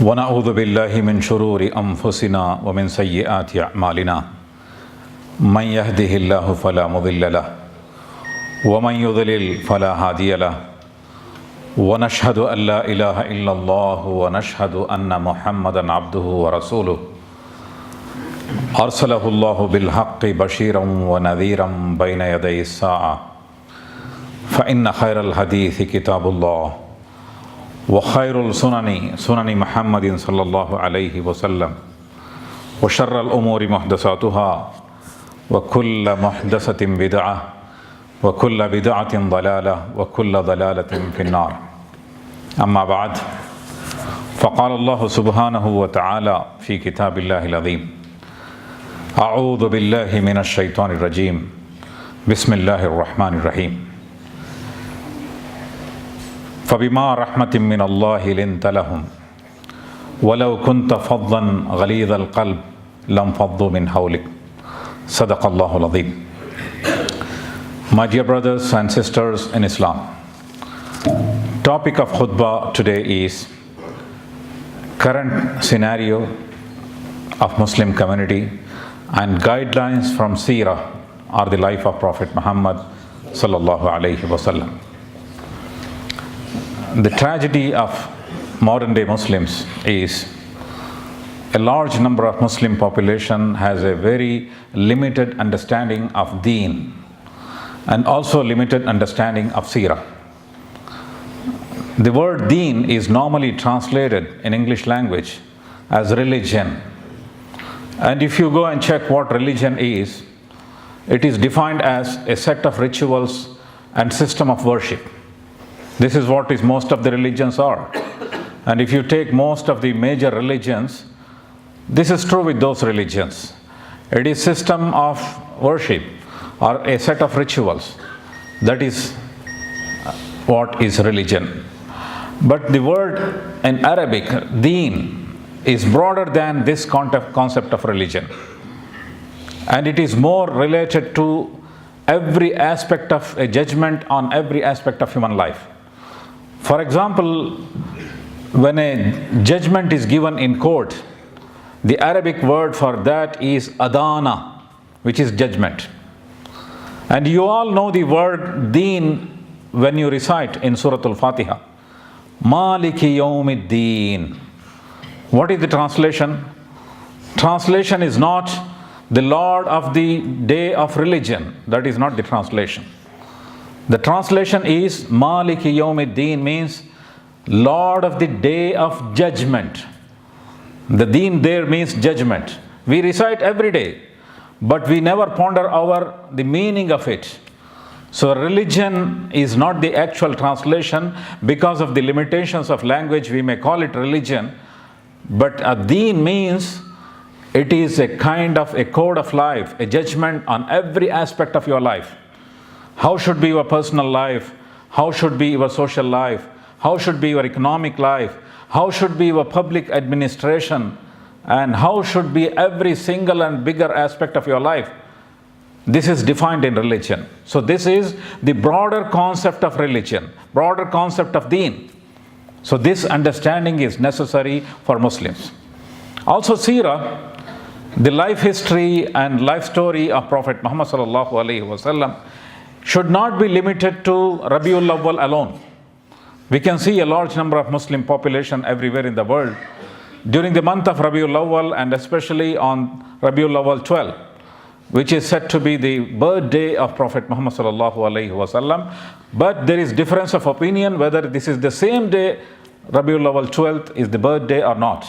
ونعوذ بالله من شرور أنفسنا ومن سيئات أعمالنا من يهده الله فلا مضل له ومن يضلل فلا هادي له ونشهد أن لا إله إلا الله ونشهد أن محمدا عبده ورسوله أرسله الله بالحق بشيرا ونذيرا بين يدي الساعة فإن خير الحديث كتاب الله وخير السنن سنن محمد صلى الله عليه وسلم وشر الأمور محدثاتها وكل محدثة بدعة وكل بدعة ضلالة وكل ضلالة في النار. أما بعد، فقال الله سبحانه وتعالى في كتاب الله العظيم: أعوذ بالله من الشيطان الرجيم بسم الله الرحمن الرحيم. فبما رحمة من الله لنت لهم ولو كنت فظا غليظ القلب لانفضوا من حولك. صدق الله العظيم. My dear brothers and sisters in Islam, topic of khutbah today is current scenario of Muslim community and guidelines from Seerah or the life of Prophet Muhammad sallallahu alaihi wasallam. The tragedy of modern day Muslims is a large number of Muslim population has a very limited understanding of Deen and also limited understanding of Seerah. The word Deen is normally translated in English language as religion. And if you go and check what religion is, it is defined as a set of rituals and system of worship. This is what is most of the religions are. And if you take most of the major religions, this is true with those religions. It is system of worship or a set of rituals. That is what is religion. But the word in Arabic, deen, is broader than this concept of religion. And it is more related to every aspect of a judgment on every aspect of human life. For example, when a judgment is given in court, the Arabic word for that is adana, which is judgment. And you all know the word deen when you recite in Surah Al-Fatiha. Maliki yawmiddin. What is the translation? Translation is not the Lord of the day of religion. That is not the translation. The translation is Maliki yawmiddin, means Lord of the day of judgment. The deen there means judgment. We recite every day, but we never ponder over the meaning of it. So religion is not the actual translation. Because of the limitations of language, we may call it religion. But a deen means it is a kind of a code of life, a judgment on every aspect of your life. How should be your personal life? How should be your social life? How should be your economic life? How should be your public administration? And how should be every single and bigger aspect of your life? This is defined in religion. So this is the broader concept of religion, broader concept of deen. So this understanding is necessary for Muslims. Also Seerah, the life history and life story of Prophet Muhammad sallallahu alaihi wasallam, should not be limited to Rabiul Awwal alone. We can see a large number of Muslim population everywhere in the world during the month of Rabiul Awwal, and especially on Rabiul Awwal 12, which is said to be the birthday of Prophet Muhammad sallallahu alaihi wasallam. But there is difference of opinion whether this is the same day, Rabiul Awwal 12th, is the birthday or not.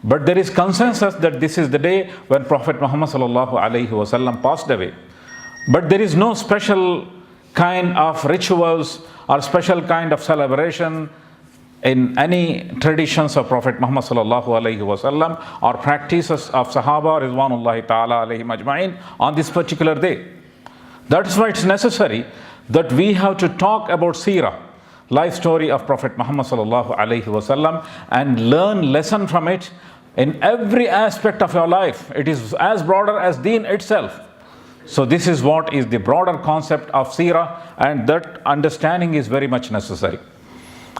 But there is consensus that this is the day when Prophet Muhammad sallallahu alaihi wasallam passed away. But there is no special kind of rituals or special kind of celebration in any traditions of Prophet Muhammad sallallahu alaihi wasallam or practices of Sahaba rizwanullahi ta'ala alayhim ajma'in on this particular day. That's why it's necessary that we have to talk about Seerah, life story of Prophet Muhammad sallallahu alaihi wasallam, and learn lesson from it in every aspect of your life. It is as broader as deen itself. So this is what is the broader concept of Seerah, and that understanding is very much necessary.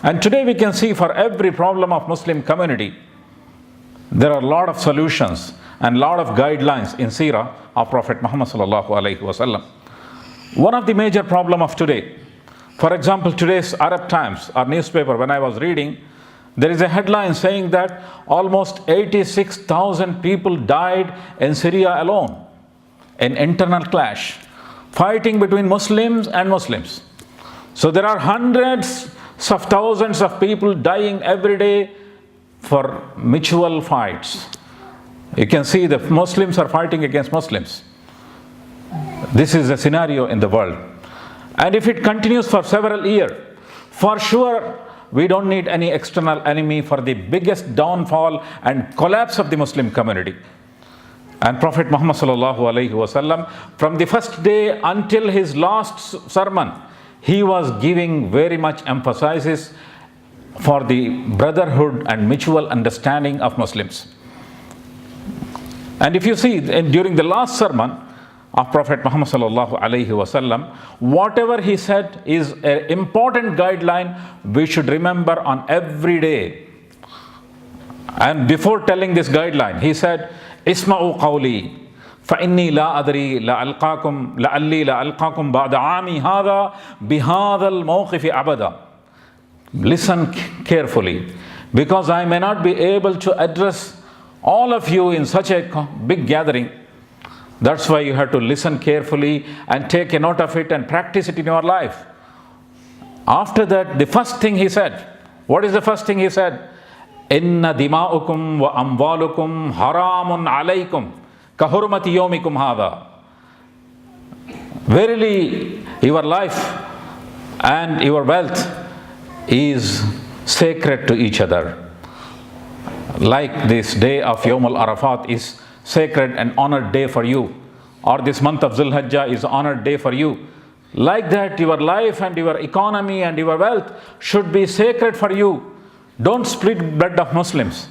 And today we can see for every problem of Muslim community, There are a lot of solutions and a lot of guidelines in Seerah of Prophet Muhammad sallallahu alaihi wasallam. One of the major problem of today, for example, today's Arab Times, our newspaper, when I was reading, there is a headline saying that almost 86,000 people died in Syria alone, in internal clash, fighting between Muslims and Muslims. So there are hundreds of thousands of people dying every day for mutual fights. You can see the Muslims are fighting against Muslims. This is the scenario in the world. And if it continues for several years, for sure we don't need any external enemy for the biggest downfall and collapse of the Muslim community. And Prophet Muhammad sallallahu alaihi wasallam, from the first day until his last sermon, he was giving very much emphasis for the brotherhood and mutual understanding of Muslims. And if you see, during the last sermon of Prophet Muhammad sallallahu alaihi wasallam, whatever he said is an important guideline we should remember on every day. And before telling this guideline, he said, "Isma'u qawli, فإني لا أدري لعلي لا ألقاكم بعد عامي هذا بهذا الموقف أبدا." Listen carefully, because I may not be able to address all of you in such a big gathering. That's why you have to listen carefully and take a note of it and practice it in your life. After that, the first thing he said, what is the first thing he said? "Inna dima'ukum wa amwalukum haramun alaykum ka hurmati yawmikum hadha." Verily, your life and your wealth is sacred to each other. Like this day of Yawm al-Arafat is sacred and honored day for you, or this month of Zulhijjah is honored day for you. Like that, your life and your economy and your wealth should be sacred for you. Don't split blood of Muslims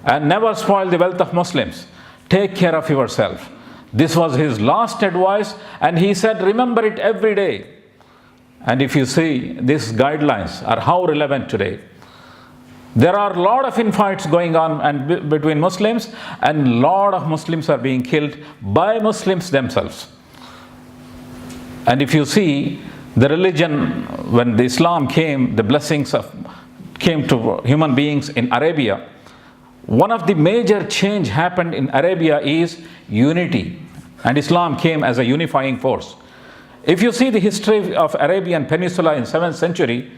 and never spoil the wealth of Muslims. Take care of yourself. This was his last advice, and he said, remember it every day. And if you see, these guidelines are how relevant today. There are a lot of infights going on and between Muslims, and a lot of Muslims are being killed by Muslims themselves. And if you see, the religion, when the Islam came, the blessings came to human beings in Arabia. One of the major change happened in Arabia is unity, and Islam came as a unifying force. If you see the history of Arabian Peninsula in 7th century,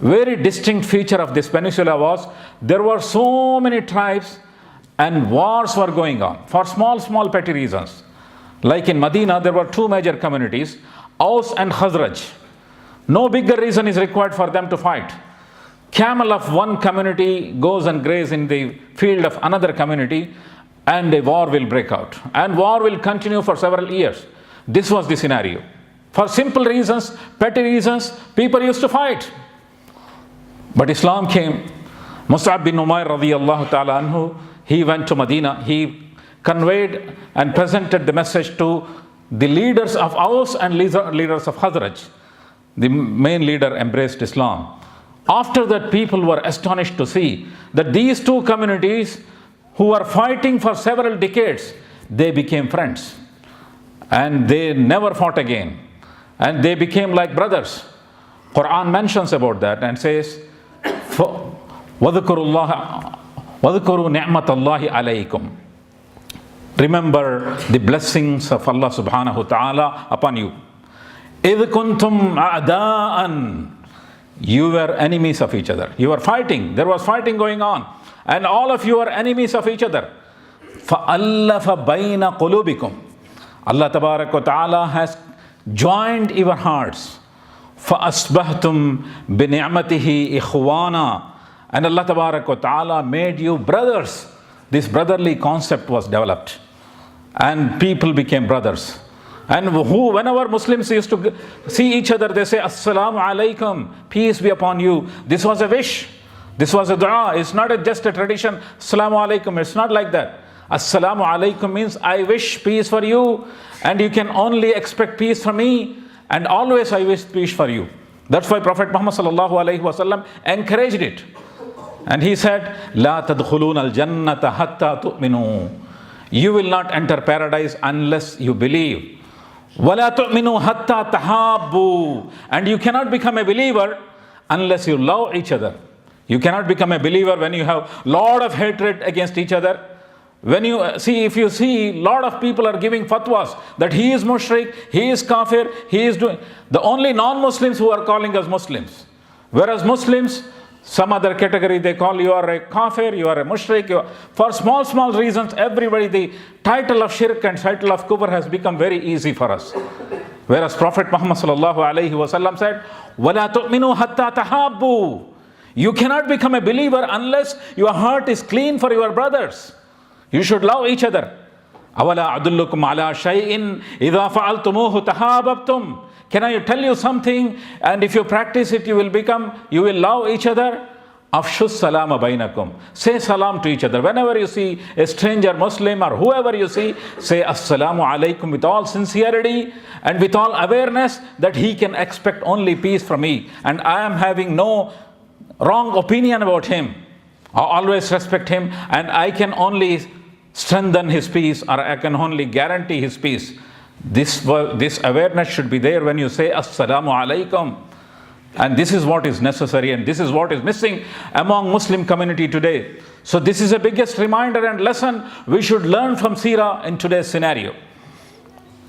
very distinct feature of this peninsula was there were so many tribes and wars were going on for small petty reasons. Like in Medina, there were two major communities, Aus and Khazraj. No bigger reason is required for them to fight. Camel of one community goes and grazes in the field of another community, and a war will break out. And war will continue for several years. This was the scenario. For simple reasons, petty reasons, people used to fight. But Islam came. Mus'ab bin Umair radiyallahu ta'ala anhu, he went to Medina. He conveyed and presented the message to the leaders of Aus and leaders of Khazraj. The main leader embraced Islam. After that, people were astonished to see that these two communities who were fighting for several decades, they became friends. And they never fought again. And they became like brothers. Quran mentions about that and says, وَذْكُرُوا نِعْمَةَ اللَّهِ عَلَيْكُمْ. Remember the blessings of Allah subhanahu wa ta'ala upon you. إِذْ كُنْتُمْ أَعْدَاءً. You were enemies of each other. You were fighting. There was fighting going on. And all of you are enemies of each other. فَأَلَّفَ بَيْنَ قُلُوبِكُمْ. Allah tabarak wa ta'ala has joined your hearts. فَأَصْبَحْتُمْ بِنِعْمَتِهِ إِخْوَانًا. And Allah tabarak wa ta'ala made you brothers. This brotherly concept was developed. And people became brothers. And whenever Muslims used to see each other, they say, Assalamu alaikum, peace be upon you. This was a wish. This was a dua. It's not just a tradition. Assalamu alaikum. It's not like that. Assalamu alaikum means I wish peace for you, and you can only expect peace from me, and always I wish peace for you. That's why Prophet Muhammad sallallahu alaihi wasallam encouraged it. And he said, لا تدخلون الجنة حتى تؤمنوا. You will not enter paradise unless you believe. ولا تؤمنوا حتى تحابوا. And you cannot become a believer unless you love each other. You cannot become a believer when you have lot of hatred against each other. When you see, if you see lot of people are giving fatwas that he is mushrik, he is kafir, he is doing, the only non-Muslims who are calling us Muslims. Whereas Muslims, some other category, they call you are a kafir, you are a mushrik. For small reasons, everybody, the title of shirk and title of kufr has become very easy for us. Whereas Prophet Muhammad sallallahu alaihi wasallam said, وَلَا تُؤْمِنُوا حَتَّى تَحَابُّوا. You cannot become a believer unless your heart is clean for your brothers. You should love each other. أَوَلَا أَدُلُّكُمْ عَلَىٰ شَيْءٍ إِذَا فَعَلْتُمُوهُ تَحَابَبْتُمْ. Can I tell you something? And if you practice it, you will love each other. أَفْشُوا السَّلَامَ بَيْنَكُمْ. Say salam to each other. Whenever you see a stranger, Muslim or whoever you see, say assalamu alaikum with all sincerity and with all awareness that he can expect only peace from me. And I am having no wrong opinion about him. I always respect him and I can only strengthen his peace, or I can only guarantee his peace. This awareness should be there when you say assalamu alaikum. And this is what is necessary, and this is what is missing among Muslim community today. So this is the biggest reminder and lesson we should learn from Seerah in today's scenario.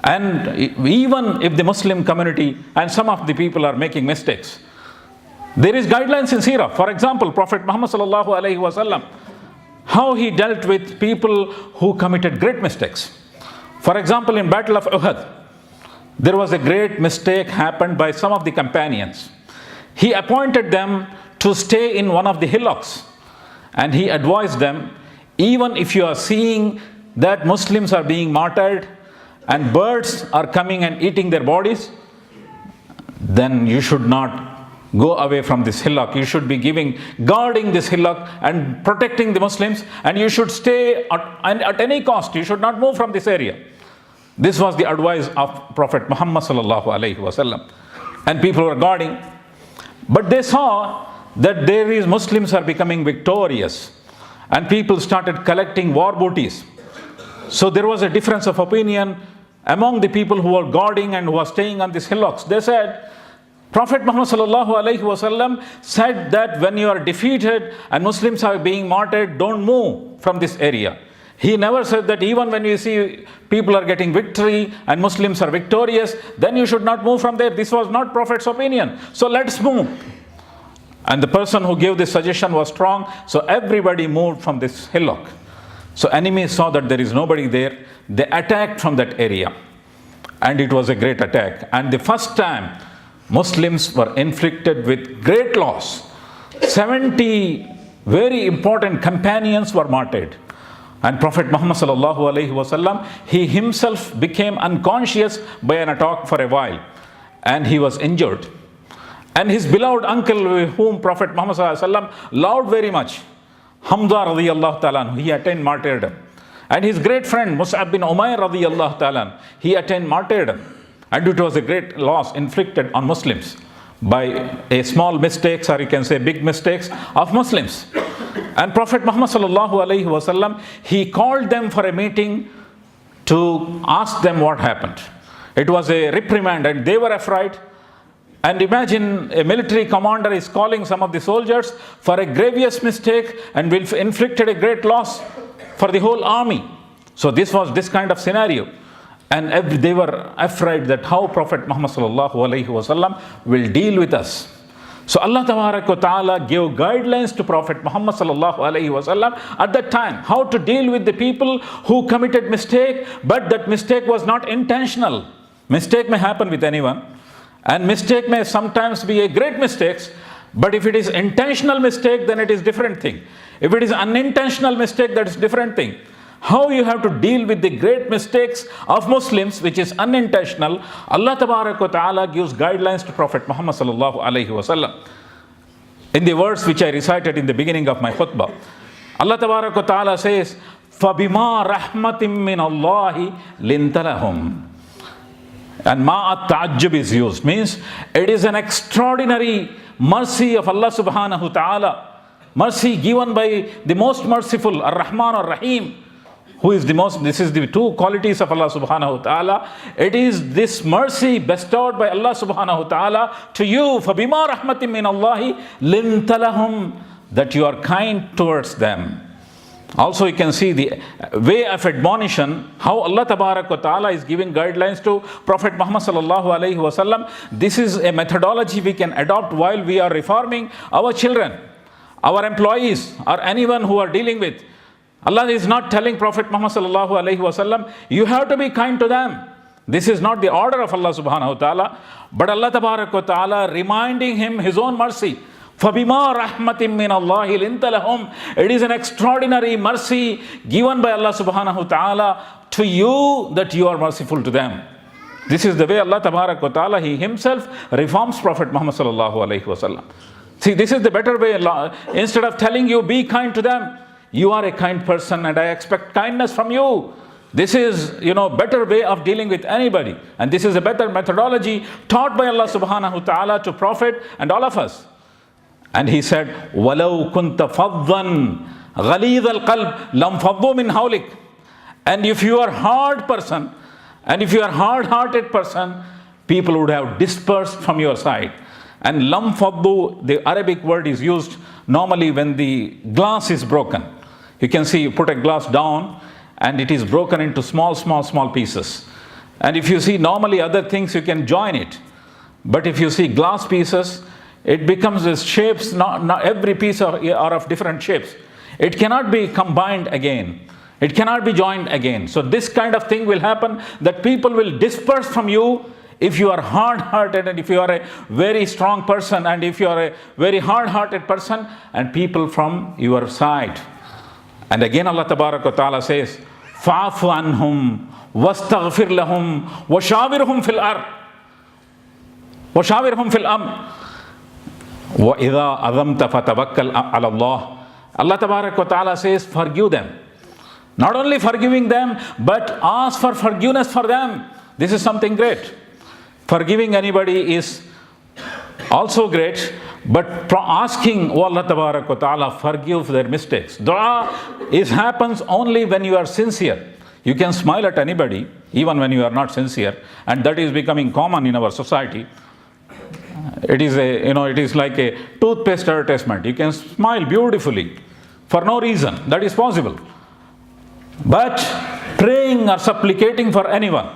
And even if the Muslim community and some of the people are making mistakes, there is guidelines in Seerah. For example, Prophet Muhammad sallallahu alaihi wasallam, how he dealt with people who committed great mistakes. For example, in Battle of Uhud, there was a great mistake happened by some of the companions. He appointed them to stay in one of the hillocks, and he advised them, even if you are seeing that Muslims are being martyred and birds are coming and eating their bodies, then you should not go away from this hillock. You should be guarding this hillock and protecting the Muslims, and you should stay at any cost. You should not move from this area. This was the advice of Prophet Muhammad sallallahu alaihi wasallam. And people were guarding. But they saw that Muslims are becoming victorious, and people started collecting war booties. So there was a difference of opinion among the people who were guarding and who were staying on these hillocks. They said, Prophet Muhammad sallallahu alaihi wasallam said that when you are defeated and Muslims are being martyred, don't move from this area. He never said that even when you see people are getting victory and Muslims are victorious, then you should not move from there. This was not Prophet's opinion. So let's move. And the person who gave this suggestion was strong, so everybody moved from this hillock. So enemies saw that there is nobody there. They attacked from that area. And it was a great attack. And the first time Muslims were inflicted with great loss. 70 very important companions were martyred. And Prophet Muhammad sallallahu alaihi wasallam, he himself became unconscious by an attack for a while, and he was injured. And his beloved uncle, whom Prophet Muhammad sallallahu alaihi wasallam loved very much, Hamza radiyallahu ta'ala, he attained martyrdom. And his great friend Mus'ab bin Umair radiyallahu ta'ala, he attained martyrdom. And it was a great loss inflicted on Muslims by a small mistakes, or you can say big mistakes of Muslims. And Prophet Muhammad sallallahu alaihi wasallam, he called them for a meeting to ask them what happened. It was a reprimand and they were afraid. And imagine a military commander is calling some of the soldiers for a grievous mistake and will inflicted a great loss for the whole army. So this was this kind of scenario. And they were afraid that how Prophet Muhammad sallallahu alaihi wasallam will deal with us. So Allah Ta'ala gave guidelines to Prophet Muhammad sallallahu alaihi wasallam at that time, how to deal with the people who committed mistake, but that mistake was not intentional. Mistake may happen with anyone, and mistake may sometimes be a great mistake, but if it is intentional mistake, then it is different thing. If it is unintentional mistake, that is different thing. How you have to deal with the great mistakes of Muslims, which is unintentional, Allah Ta'ala gives guidelines to Prophet Muhammad sallallahu alaihi wasallam. In the words which I recited in the beginning of my khutbah, Allah Ta'ala says, فَبِمَا رَحْمَةٍ مِّنَ اللَّهِ لِنْتَ لَهُمْ. And ma'at ta'ajjub is used, means it is an extraordinary mercy of Allah subhanahu ta'ala Mercy given by the most merciful, Ar-Rahman Ar-Rahim, who is the most, this is the two qualities of Allah subhanahu wa ta'ala. It is this mercy bestowed by Allah subhanahu wa ta'ala to you, فَبِمَا رَحْمَةٍ مِّنَ اللَّهِ لِنْتَ لَهُمْ, that you are kind towards them. Also you can see the way of admonition, how Allah Tabarak wa Ta'ala is giving guidelines to Prophet Muhammad Sallallahu Alaihi Wasallam. This is a methodology we can adopt while we are reforming our children, our employees, or anyone who are dealing with. Allah is not telling Prophet Muhammad Sallallahu Alaihi Wasallam, you have to be kind to them. This is not the order of Allah Subhanahu Wa Ta'ala, but Allah Tabarak wa Ta'ala reminding him his own mercy. فَبِمَا رَحْمَةٍ مِّنَ اللَّهِ لِنْتَ لَهُمْ. It is an extraordinary mercy given by Allah subhanahu wa ta'ala to you, that you are merciful to them. This is the way Allah tabarak wa ta'ala, He Himself reforms Prophet Muhammad sallallahu alayhi wa sallam. See, this is the better way. Instead of telling you, be kind to them, you are a kind person and I expect kindness from you. This is, better way of dealing with anybody. And this is a better methodology taught by Allah subhanahu wa ta'ala to Prophet and all of us. And he said, وَلَوْ كُنْتَ فَضًّا غَلِيظَ الْقَلْبِ لَمْ فَضُّوا مِنْ حَوْلِكَ. And if you are a hard person, and if you are a hard-hearted person, people would have dispersed from your side. And lam faddu, the Arabic word is used normally when the glass is broken. You can see you put a glass down and it is broken into small pieces. And if you see normally other things, you can join it. But if you see glass pieces, it becomes as shapes, not every piece are of different shapes. It cannot be combined again. It cannot be joined again. So this kind of thing will happen, that people will disperse from you if you are hard-hearted, and if you are a very strong person, and if you are a very hard-hearted person, and people from your side. And again Allah Tabarak wa Ta'ala says, فَعْفُ عَنْهُمْ وَاسْتَغْفِرْ لَهُمْ وَشَاوِرْهُمْ فِي الْأَرْضِ وَشَاوِرْهُمْ فِي الْأَمْرِ وَإِذَا أَذَمْتَ فَتَوَكَّلْ عَلَى اللَّهِ. Allah Tabarak wa Ta'ala says, forgive them. Not only forgiving them, but ask for forgiveness for them. This is something great. Forgiving anybody is also great, but asking, oh Allah Tabarak wa Ta'ala, forgive their mistakes. Dua happens only when you are sincere. You can smile at anybody, even when you are not sincere, and that is becoming common in our society. It is like a toothpaste advertisement. You can smile beautifully for no reason. That is possible. But praying or supplicating for anyone,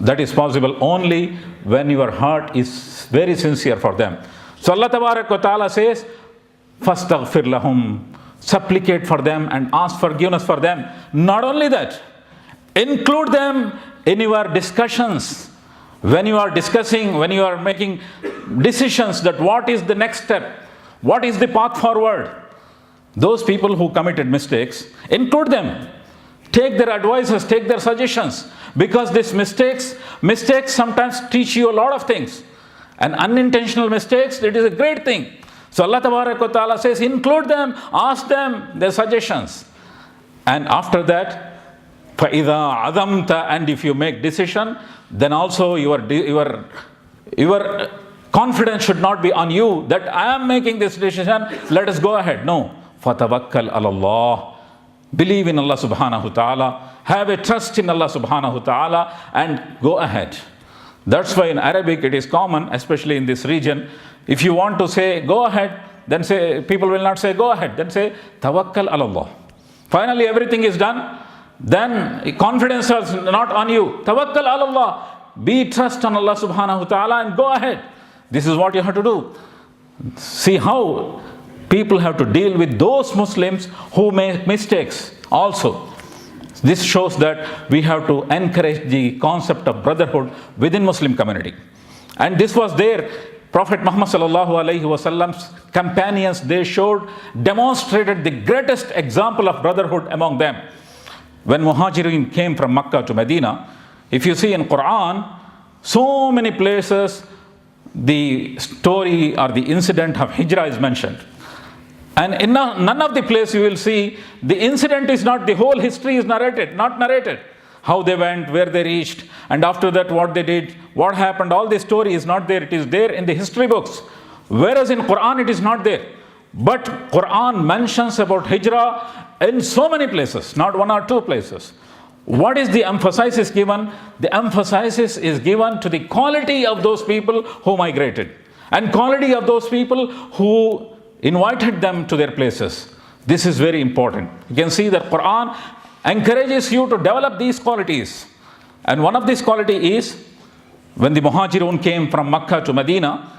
that is possible only when your heart is very sincere for them. So Allah Tabarak wa Ta'ala says, فَاسْتَغْفِرْ لَهُمْ, supplicate for them and ask forgiveness for them. Not only that, include them in your discussions. When you are discussing, when you are making decisions that what is the next step, what is the path forward, those people who committed mistakes, include them. Take their advices, take their suggestions, because these mistakes sometimes teach you a lot of things. And unintentional mistakes, it is a great thing. So Allah Tabarak wa Ta'ala says, include them, ask them their suggestions. And after that, فَإِذَا عَذَمْتَ, and if you make decision, then also your confidence should not be on you that I am making this decision, let us go ahead. No. فَتَوَكَّلْ عَلَى اللَّهِ. Believe in Allah subhanahu wa ta'ala. Have a trust in Allah subhanahu wa ta'ala and go ahead. That's why in Arabic it is common, especially in this region, if you want to say go ahead, then say, people will not say go ahead, then say tawakkal ala Allah. Finally everything is done, then confidence is not on you. Tawakkal ala Allah. Be trust on Allah subhanahu wa ta'ala and go ahead. This is what you have to do. See how people have to deal with those Muslims who make mistakes also. This shows that we have to encourage the concept of brotherhood within Muslim community. And this was there. Prophet Muhammad sallallahu alaihi wasallam's companions, they demonstrated the greatest example of brotherhood among them. When Muhajirin came from Makkah to Medina, if you see in Quran, so many places the story or the incident of Hijrah is mentioned. And in none of the places you will see the incident is not, the whole history is not narrated. How they went, where they reached, and after that what they did, what happened, all the story is not there. It is there in the history books. Whereas in Quran it is not there. But Quran mentions about hijrah in so many places, not one or two places. What is the emphasis given? The emphasis is given to the quality of those people who migrated and quality of those people who invited them to their places. This is very important. You can see that Quran encourages you to develop these qualities. And one of these qualities is when the Muhajirun came from Makkah to Medina,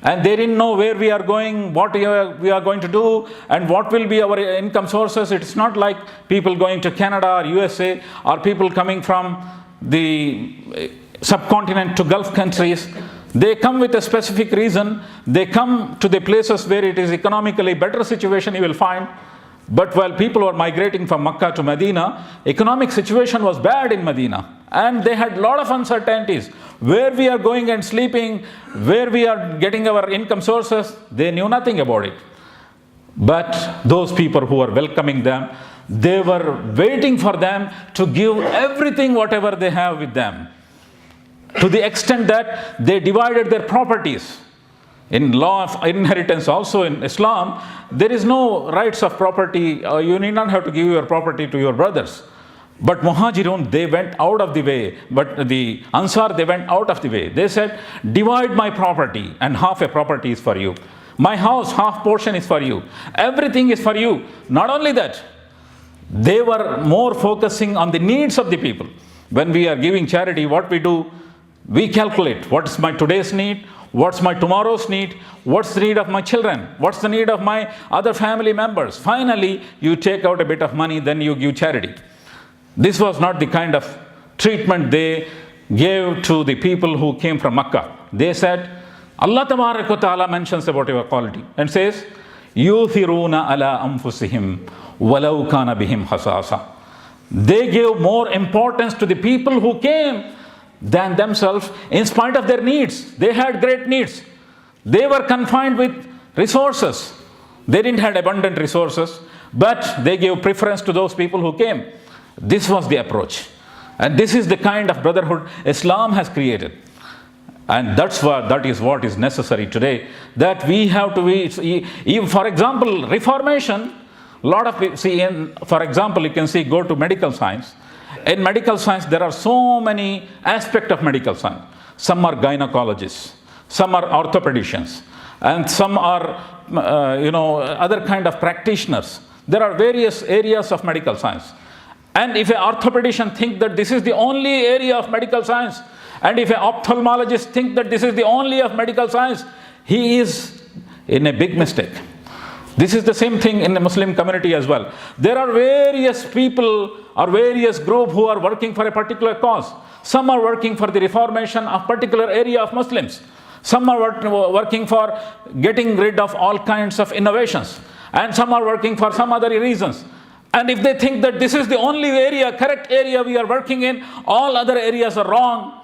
and they didn't know where we are going, what we are going to do, and what will be our income sources. It's not like people going to Canada or USA or people coming from the subcontinent to Gulf countries. They come with a specific reason. They come to the places where it is economically better situation you will find. But while people were migrating from Makkah to Medina, economic situation was bad in Medina. And they had a lot of uncertainties. Where we are going and sleeping, where we are getting our income sources, they knew nothing about it. But those people who were welcoming them, they were waiting for them to give everything whatever they have with them. To the extent that they divided their properties. In law of inheritance also in Islam, there is no rights of property. You need not have to give your property to your brothers. But Muhajirun, they went out of the way. But the Ansar, they went out of the way. They said, divide my property and half a property is for you. My house, half portion is for you. Everything is for you. Not only that, they were more focusing on the needs of the people. When we are giving charity, what we do, we calculate what's my today's need, what's my tomorrow's need, what's the need of my children, what's the need of my other family members. Finally, you take out a bit of money, then you give charity. This was not the kind of treatment they gave to the people who came from Makkah. They said, Allah Tabarak wa Ta'ala mentions about your quality and says, يُؤْثِرُونَ عَلَىٰ أَنفُسِهِمْ وَلَوْ كَانَ بِهِمْ خَصَاصَةٌ. They gave more importance to the people who came than themselves in spite of their needs. They had great needs. They were confined with resources. They didn't have abundant resources, but they gave preference to those people who came. This was the approach. And this is the kind of brotherhood Islam has created. And that is what is necessary today. That we have to be, for example, Reformation, a lot of people, for example, you can see, go to medical science. In medical science, there are so many aspects of medical science. Some are gynecologists, some are orthopedicians, and some are, other kind of practitioners. There are various areas of medical science. And if an orthopedician thinks that this is the only area of medical science, and if an ophthalmologist thinks that this is the only of medical science, he is in a big mistake. This is the same thing in the Muslim community as well. There are various people or various groups who are working for a particular cause. Some are working for the reformation of particular area of Muslims. Some are working for getting rid of all kinds of innovations. And some are working for some other reasons. And if they think that this is the only area, correct area we are working in, all other areas are wrong,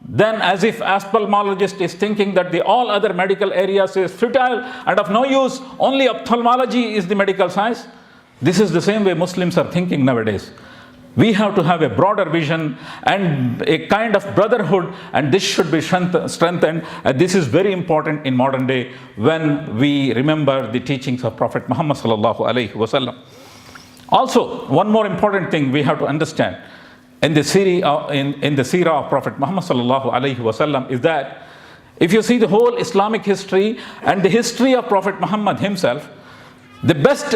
then as if ophthalmologist is thinking that the all other medical areas is futile and of no use, only ophthalmology is the medical science. This is the same way Muslims are thinking nowadays. We have to have a broader vision and a kind of brotherhood, and this should be strengthened. And this is very important in modern day when we remember the teachings of Prophet Muhammad sallallahu alaihi wasallam. Also, one more important thing we have to understand in the seerah of Prophet Muhammad sallallahu alaihi wasallam is that if you see the whole Islamic history and the history of Prophet Muhammad himself, the best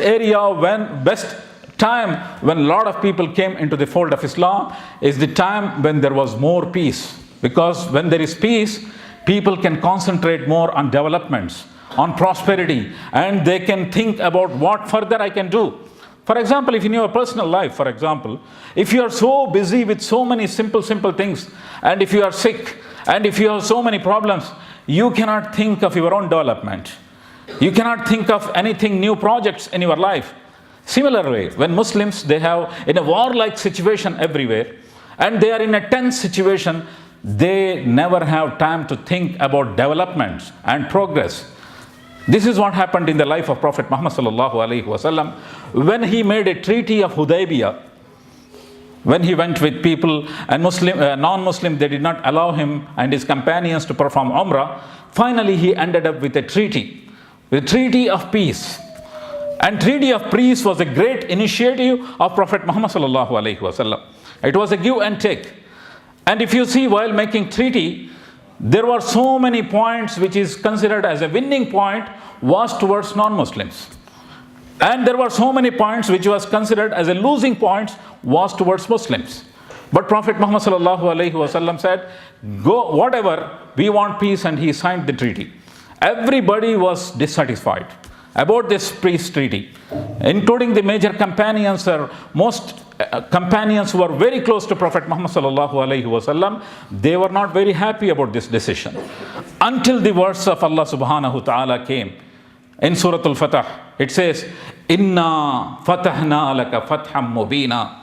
time when a lot of people came into the fold of Islam is the time when there was more peace. Because when there is peace, people can concentrate more on developments, on prosperity, and they can think about what further I can do. For example, if in your personal life, for example, if you are so busy with so many simple things, and if you are sick, and if you have so many problems, you cannot think of your own development. You cannot think of anything new projects in your life. Similarly, when Muslims, they have in a warlike situation everywhere, and they are in a tense situation, they never have time to think about developments and progress. This is what happened in the life of Prophet Muhammad sallallahu alaihi wasallam when he made a treaty of Hudaybiyah. When he went with people and non-Muslim, they did not allow him and his companions to perform Umrah. Finally, he ended up with a treaty of peace. And treaty of peace was a great initiative of Prophet Muhammad sallallahu alaihi wasallam. It was a give and take. And if you see, while making treaty, there were so many points which is considered as a winning point was towards non-Muslims. And there were so many points which was considered as a losing points was towards Muslims. But Prophet Muhammad sallallahu alaihi wasallam said, go whatever, we want peace, and he signed the treaty. Everybody was dissatisfied about this peace treaty, including the major companions or most companions who were very close to Prophet Muhammad sallallahu alaihi wasallam. They were not very happy about this decision until the verse of Allah subhanahu ta'ala came. In Surah Al-Fatah, it says, Inna fatahna laka fatham mubina.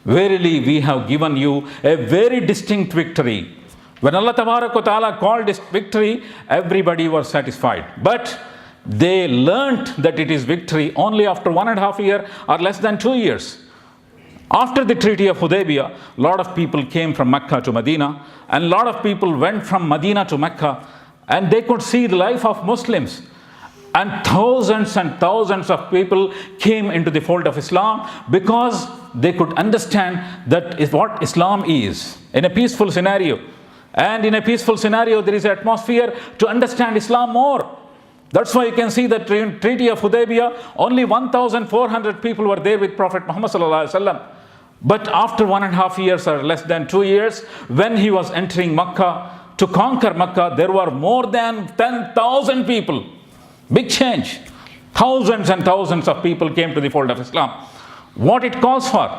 Verily, we have given you a very distinct victory. When Allah Ta'ala called this victory, everybody was satisfied. But they learnt that it is victory only after 1.5 years or less than 2 years. After the Treaty of Hudaybiyah, a lot of people came from Mecca to Medina, and a lot of people went from Medina to Mecca, and they could see the life of Muslims. And thousands of people came into the fold of Islam because they could understand that is what Islam is in a peaceful scenario. And in a peaceful scenario, there is an atmosphere to understand Islam more. That's why you can see that Treaty of Hudaybiyah, only 1,400 people were there with Prophet Muhammad sallallahu alaihi wasallam. But after 1.5 years or less than 2 years, when he was entering Mecca to conquer Mecca, there were more than 10,000 people. Big change. Thousands and thousands of people came to the fold of Islam. What it calls for?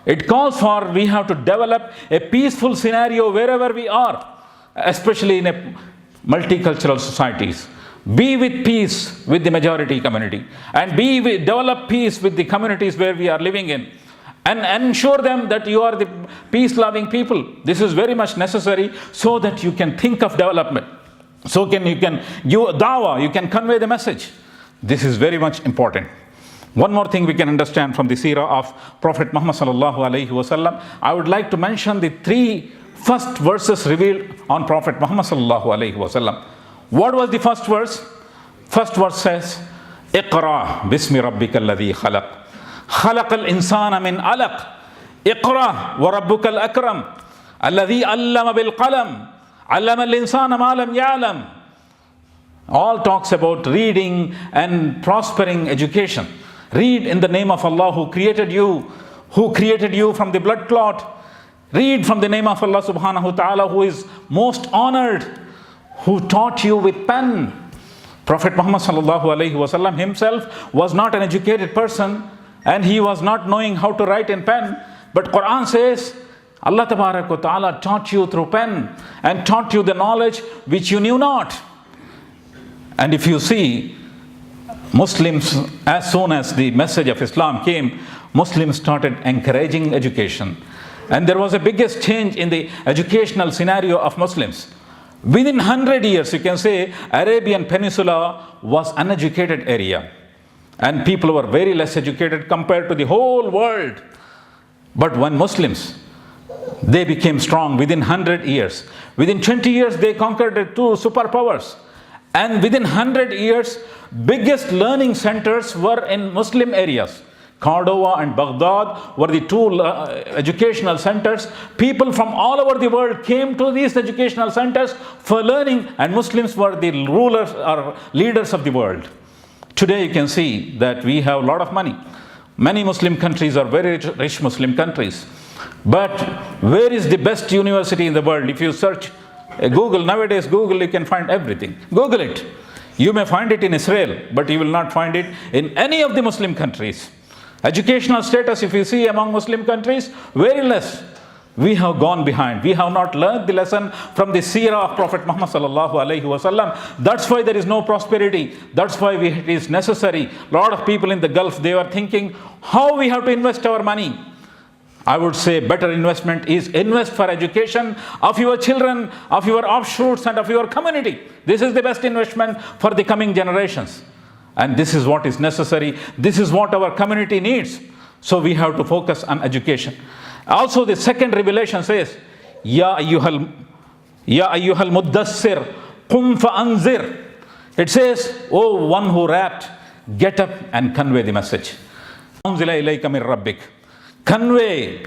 It calls for we have to develop a peaceful scenario wherever we are, especially in a multicultural societies. Be with peace with the majority community, and develop peace with the communities where we are living in, and ensure them that you are the peace-loving people. This is very much necessary so that you can think of development. You can give dawah, you can convey the message. This is very much important. One more thing we can understand from the seerah of Prophet Muhammad sallallahu alaihi wasallam. I would like to mention the 3 first verses revealed on Prophet Muhammad sallallahu alaihi wasallam. What was the first verse? First verse says, Iqra bismi rabbika alladhi khalaq. Khalaq al-insana min alaq. Iqra wa rabbuka al-akram. Alladhi allama bil qalam. Allama al-insana ma lam ya'lam. All talks about reading and prospering education. Read in the name of Allah who created you from the blood clot. Read from the name of Allah subhanahu wa ta'ala who is most honored, who taught you with pen. Prophet Muhammad sallallahu alaihi wasallam himself was not an educated person, and he was not knowing how to write in pen. But Quran says, Allah Ta'ala taught you through pen and taught you the knowledge which you knew not. And if you see, Muslims, as soon as the message of Islam came, Muslims started encouraging education. And there was a biggest change in the educational scenario of Muslims. Within 100 years, you can say, Arabian Peninsula was uneducated area. And people were very less educated compared to the whole world. But when Muslims, they became strong within 100 years. Within 20 years, they conquered the 2 superpowers. And within 100 years, biggest learning centers were in Muslim areas. Cordova and Baghdad were the 2 educational centers. People from all over the world came to these educational centers for learning, and Muslims were the rulers or leaders of the world. Today you can see that we have a lot of money. Many Muslim countries are very rich Muslim countries. But where is the best university in the world? If you search Google, nowadays Google, you can find everything. Google it. You may find it in Israel, but you will not find it in any of the Muslim countries. Educational status, if you see among Muslim countries, very less. We have gone behind. We have not learned the lesson from the seerah of Prophet Muhammad sallallahu alaihi wasallam. That's why there is no prosperity. That's why it is necessary. A lot of people in the Gulf, they are thinking how we have to invest our money. I would say better investment is invest for education of your children, of your offshoots, and of your community. This is the best investment for the coming generations. And this is what is necessary. This is what our community needs. So we have to focus on education. Also, the second revelation says, Ya ayyuhal muddassir, qum fa anzir. It says, oh one who wrapped get up and convey the message. Convey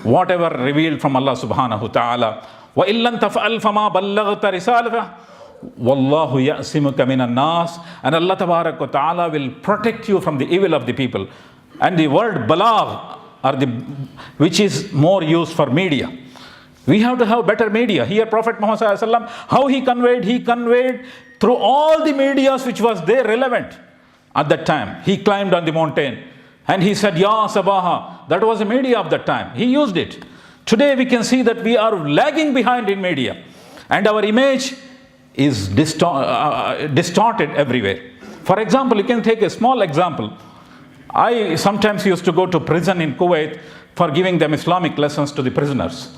whatever revealed from Allah subhanahu ta'ala. وَإِلَّن تَفْعَلْ فَمَا بَلَّغْتَ رِسَالَتَهُ وَاللَّهُ يَأْسِمُكَ مِنَ النَّاسِ. And Allah tabarak wa ta'ala will protect you from the evil of the people. And the word balagh, which is more used for media. We have to have better media. Here Prophet Muhammad sallallahu alaihi wasallam, how he conveyed through all the medias which was there relevant at that time. He climbed on the mountain and he said, Ya Sabaha. That was the media of that time. He used it. Today we can see that we are lagging behind in media and our image is distorted everywhere. For example, you can take a small example. I sometimes used to go to prison in Kuwait for giving them Islamic lessons to the prisoners.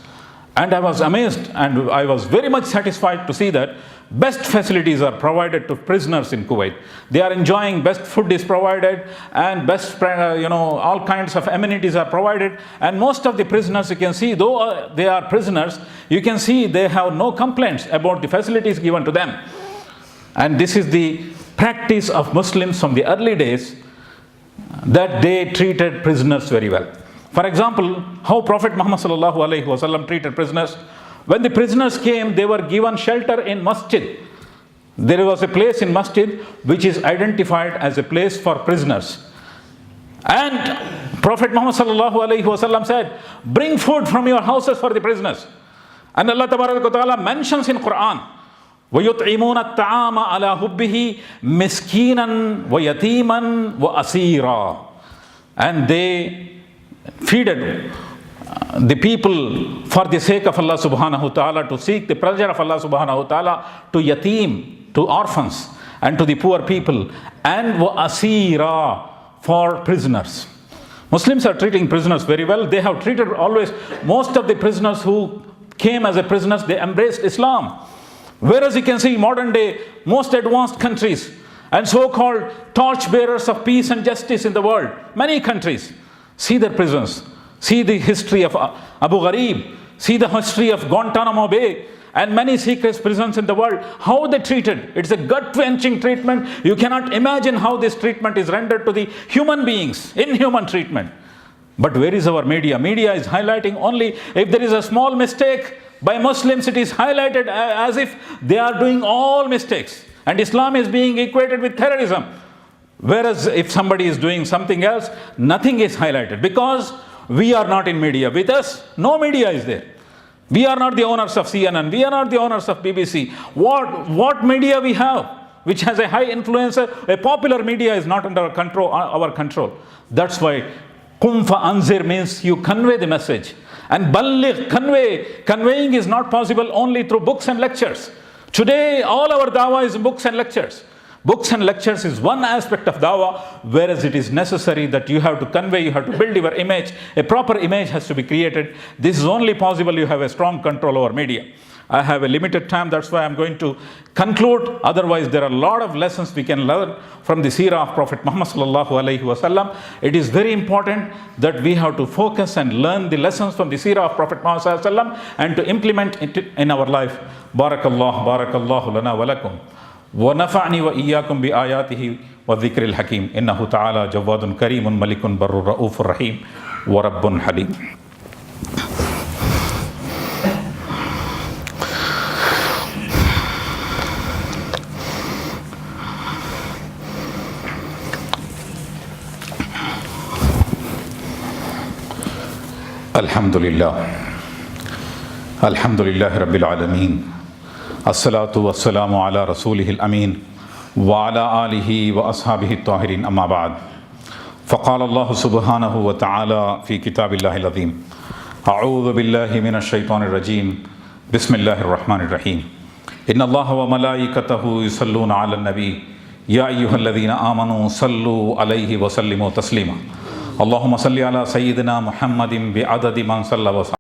And I was amazed and I was very much satisfied to see that best facilities are provided to prisoners in Kuwait. They are enjoying, best food is provided and best, all kinds of amenities are provided. And most of the prisoners, you can see, though they are prisoners, you can see they have no complaints about the facilities given to them. And this is the practice of Muslims from the early days, that they treated prisoners very well. For example, how Prophet Muhammad sallallahu alaihi wasallam treated prisoners. When the prisoners came, they were given shelter in masjid. There was a place in masjid which is identified as a place for prisoners. And Prophet Muhammad sallallahu alaihi wasallam said, bring food from your houses for the prisoners. And Allah tabaraka wa ta'ala mentions in Quran, وَيُطْعِمُونَ الطَّعَامَ عَلَى حُبِّهِ مِسْكِينًا وَيَتِيمًا وَأَسِيرًا. And they feeded the people for the sake of Allah subhanahu wa ta'ala, to seek the pleasure of Allah subhanahu wa ta'ala, to yatim, to orphans, and to the poor people, and wa asira, for prisoners. Muslims are treating prisoners very well. They have treated always, most of the prisoners who came as a prisoners, they embraced Islam. Whereas you can see modern day, most advanced countries and so-called torchbearers of peace and justice in the world, many countries, see their prisons. See the history of Abu Ghraib. See the history of Guantanamo Bay and many secret prisons in the world. How they treated. It's a gut-wrenching treatment. You cannot imagine how this treatment is rendered to the human beings. Inhuman treatment. But where is our media? Media is highlighting only if there is a small mistake by Muslims, it is highlighted as if they are doing all mistakes. And Islam is being equated with terrorism. Whereas if somebody is doing something else, nothing is highlighted. Because we are not in media. With us, no media is there. We are not the owners of CNN. We are not the owners of BBC. What media we have, which has a high influence, a popular media is not under our control. That's why Qum fa anzir means you convey the message. And balligh, conveying is not possible only through books and lectures. Today, all our dawah is books and lectures. Books and lectures is one aspect of dawah, whereas it is necessary that you have to convey, you have to build your image. A proper image has to be created. This is only possible you have a strong control over media. I have a limited time, that's why I'm going to conclude. Otherwise, there are a lot of lessons we can learn from the seerah of Prophet Muhammad sallallahu alaihi wasallam. It is very important that we have to focus and learn the lessons from the seerah of Prophet Muhammad sallallahu alaihi wasallam and to implement it in our life. Barakallahu lana wa lakum. ونفعني وإياكم بآياته والذكر الحكيم إنه تعالى جواد كريم ملك بر رؤوف رحيم ورب حليم. الحمد لله رب العالمين. الصلاة والسلام على رسوله الأمين وعلى آله وأصحابه الطاهرين أما بعد. فقال الله سبحانه وتعالى في كتاب الله العظيم أعوذ بالله من الشيطان الرجيم بسم الله الرحمن الرحيم إن الله وملائكته يصلون على النبي يا أيها الذين آمنوا صلوا عليه وسلموا تسليما اللهم صل على سيدنا محمد بعدد من صلى وسلم